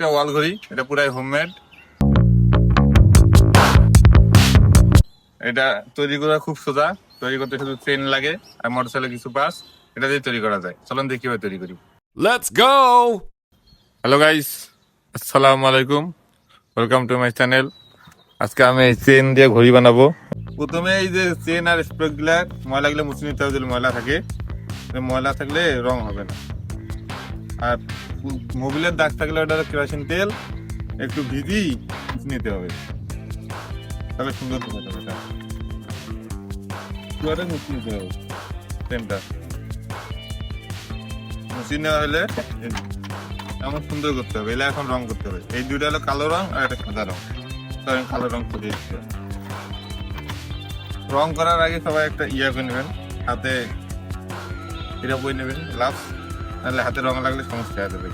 একটা ওয়াল ঘড়ি, এটা পুরাই হোমমেড। এটা তৈরি করা খুব সোজা, তৈরি করতে শুধু চেন লাগে আর মোটরসাইকেলের কিছু পার্টস, এটা দিয়ে তৈরি করা যায়। চলুন দেখি কিভাবে তৈরি করি। Let's go! হ্যালো গাইস, আসসালামু আলাইকুম, ওয়েলকাম টু মাই চ্যানেল। আজকে আমি এই চেন দিয়ে ঘড়ি বানাবো। প্রথমে এই যে চেন আর স্প্রোক গুলা ময়লা গুলো মুছে নিতে হবে, যদি ময়লা থাকে। ময়লা থাকলে রং হবে না। আর মোবিলের দাগ থাকলে ওটা কেরোসিন তেল একটু ভিজি মুছে নিতে হবে, তাহলে সুন্দর দেখাতে হবে। এটা পুরোটা মুছে নিতে হবে, চেনটা মুছে নেওয়া হলে এমন সুন্দর করতে হবে। এলে এখন রং করতে হবে। এই দুইটা হলো কালো রং আর একটা সাদা রং। কালো রং করে দিতে হবে। রং করার আগে সবাই একটা করে নেবেন, হাতে এটা বই নেবেন, গ্লাভস, নাহলে হাতে রং লাগলে সমস্যা হয়ে যাবে।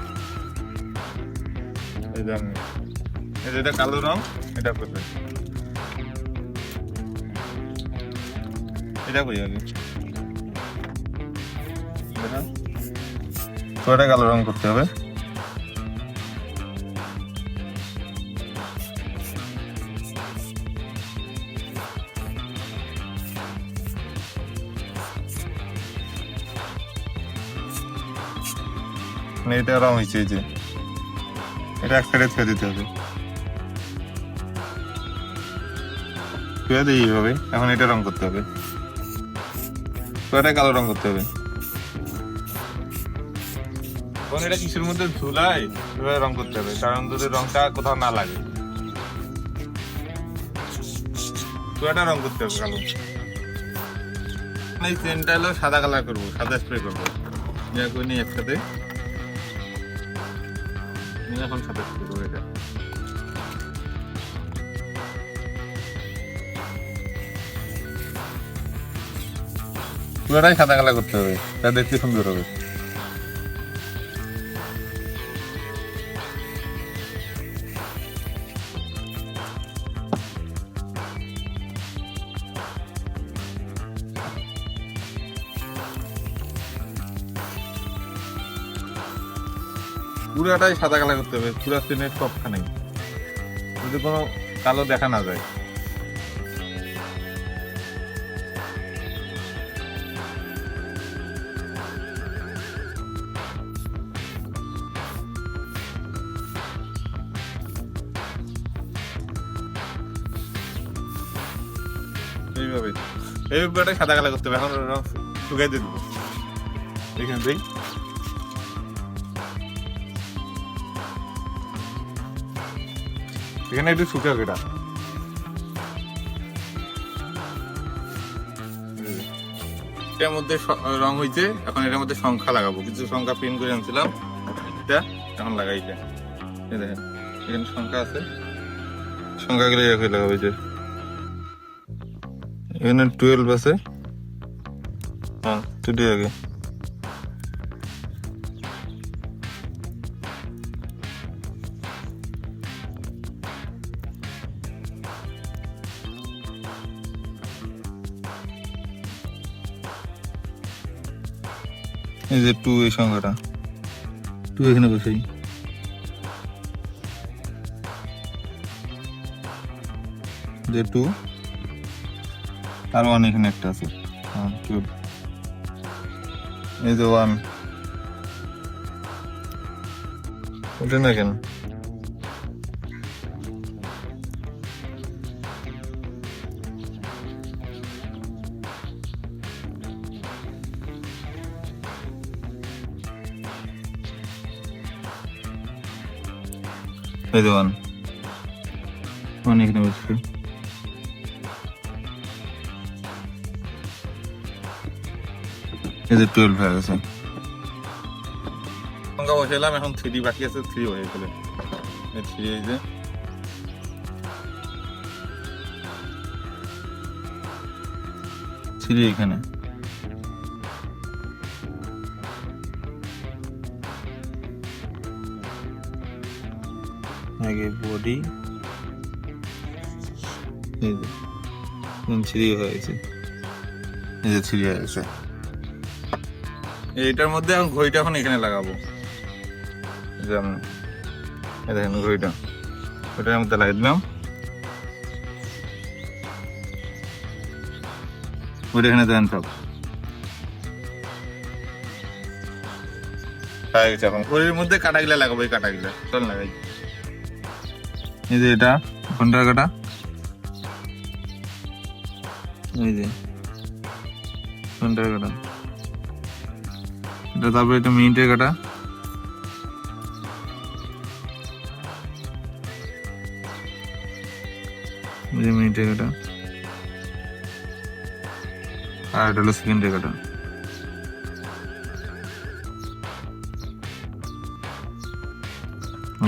এই যে এটা কালো রং, এটা করবে, এটা করি আগে পুরোটা কালো রং করতে হবে। এটা রং হয়েছে, এই যে এটা এক সাইডে ছুঁয়ে দিতে হবে, ছুঁয়ে দিয়ে এইভাবে। এখন এটা রং করতে হবে, পুরোটা কালো রং করতে হবে। এখন এটা কিসের মধ্যে ঝুলাই এভাবে রং করতে হবে, কারণ যদি রংটা কোথাও না লাগে। পুরোটা রং করতে হবে কালো। এই চেনটা হলো সাদা কালার করবো, সাদা স্প্রে করবো। নিয়ে একসাথে এখন সাদা স্প্রে করবো। এটা পুরোটাই সাদা কালার করতে হবে, তা দেখতে সুন্দর হবে। পুরাটাই সাদা কালার করতে হবে, পুরা চেনের সবখানেই, যদি কোনো কালো দেখা না যায়। এই পুরাটাই সাদা কালার করতে হবে। এখন রং শুকাই দিয়ে দেবো এখান থেকেই। এখানে একটু শুকাক। এটার মধ্যে রং হয়েছে, এখন এটার মধ্যে সংখ্যা লাগাবো। কিছু সংখ্যা প্রিন্ট করে আনছিলাম, এটা এখন লাগাই। দেখেন এখানে সংখ্যা আছে, সংখ্যাগুলো এভাবে লাগাবো। যে এখানে 12 আছে, হ্যাঁ টুডে আগে। এই যে 2, এই সংখ্যাটা 2 এখানে বসাই। যে 2 আর 1 এখানে একটা আছে, হ্যাঁ 2। এই যে 1, ওটা না কেন? এই যে 1 এখানে বসছে। এই যে 12 হয়ে গেছে। সংখ্যা বসাইলাম, এখন 3 বাকি আছে, 3 হয়ে গেল। 3 এই যে 3 এখানে। আগে বডি, এই যে 3 হয়ে গেছে। এই যে 3 হয়ে গেছে। এইটার মধ্যে এখন ঘড়িটা এখন এখানে লাগাবো। যেমন এই দেখেন ঘড়িটা, ওটার মধ্যে লাগিয়ে দিলাম। ওইটা এখানে দেন সব হয়ে গেছে। এখন ঘড়ির মধ্যে কাটাগুলা লাগাবো, এই কাটাগুলা চল লাগাই। এই যে এটা ঘন্টার কাটা, এই যে ঘন্টার কাটা, এটা তারপরে এটা মিনিটের কাটা, এই যে মিনিটের কাটা, আর এটা হলো সেকেন্ডের কাটা।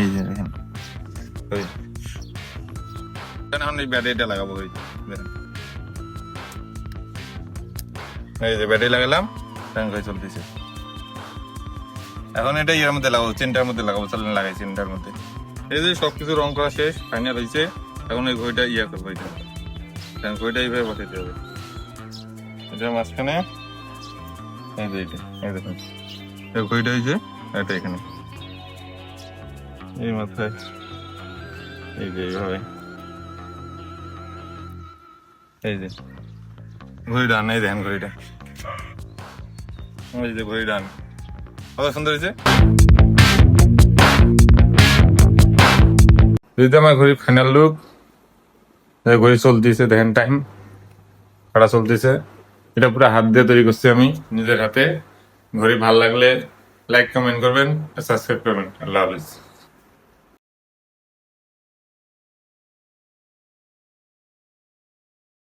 এই যে দেখেন এখন এই ব্যাটারিটা লাগাবো। এই দেখেন, এই যে ব্যাটারি লাগালাম, চলতেছে। এখন এটা ইয়ের মধ্যে লাগাবো, চেনটার মধ্যে লাগাবো। চলেন লাগাই চেনটার মধ্যে। এই যে সবকিছু রং করা শেষ, ফাইনাল হয়েছে। এখন এই ঘড়িটা ইয়ে করবো, এটা ঘড়িটা এইভাবে বসাইতে হবে। এটা মাঝখানে, এই যে এটা, এই দেখুন এই ঘড়িটা হয়েছে, এটা এখানে এই মাথায়, এই যে এইভাবে, এই যে ঘড়ি ডান। এই দেখেন ঘড়িটা, এই যে ঘড়ি ডান, কত সুন্দর হয়েছে। যদি আমার ঘড়ি ফাইনাল লুক, ঘড়ি চলতেছে, দেখেন টাইম কাটা চলতেছে। এটা পুরো হাত দিয়ে তৈরি করছি আমি নিজের হাতে। ঘড়ি ভালো লাগলে লাইক কমেন্ট করবেন, সাবস্ক্রাইব করবেন। আল্লাহ হাফিজ।